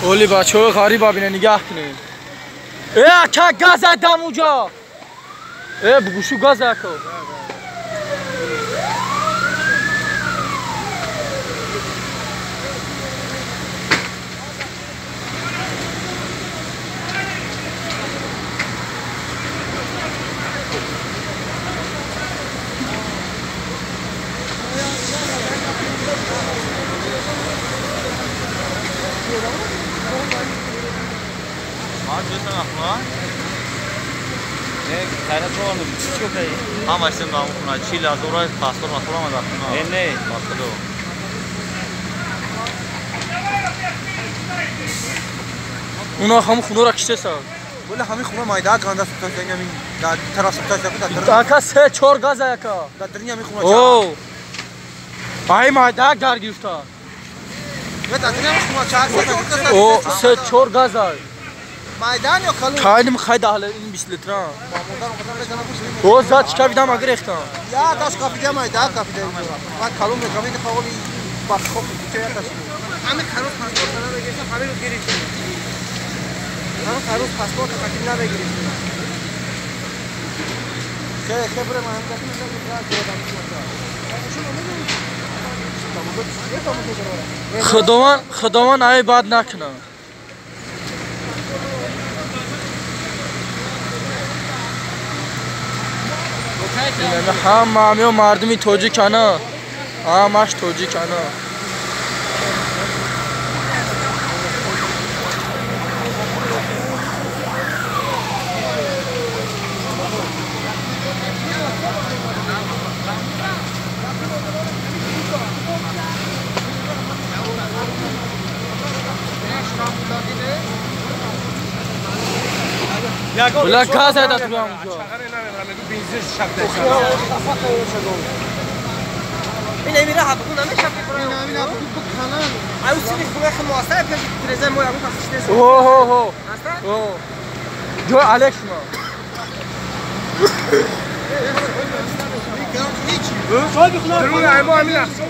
اولی بچه های غریب ببینه نگاه کنین. که گاز دم اونجا. بگوشو گاز اکو. خیرت رو آنو چی کنی؟ هم اشتم نام کنه چی لازم رای پاسپورت مسئول ما داشتیم. نه. مسئول. اونا هم خونه را کشته سال. ولی همین خونه مایده کانده سوتا زنگمی در طرف سوتا زنگمی تا که 3-4 گاز اکا. در درنی همین خونه او. ای مایده در گرفته. یا در درنی همین خونه چاک. او 3-4 گاز ای. مایدان یا کلو؟ خیلی خیلی حالا این 20 لیتر. او زاد چیکار بیدم اگر اختیار. یا داش کافی دیم مایده کافی دیم. من کلو میگم این خواهی با خوب چه یادش. همین خروس پاسپورت نمیگیریم همین رو گیریم. همین خروس پاسپورت کاتیم نمیگیریم. خبره من هم کسی نمیگم. خداوند ای بد نکنه. همه مردمی توجیکنه. همش توجیکنه. ولی گاز هست تو اونجا. این نمیره حبکون نمیشه فکر کنم. نمیره حبکون بکنن. آیو سیمی خوبه خیلی موثره پیش تریزه موی ابو پاسش نیست. اوه. جو الکس ما. شاید بخونم. درون ایمو همین است.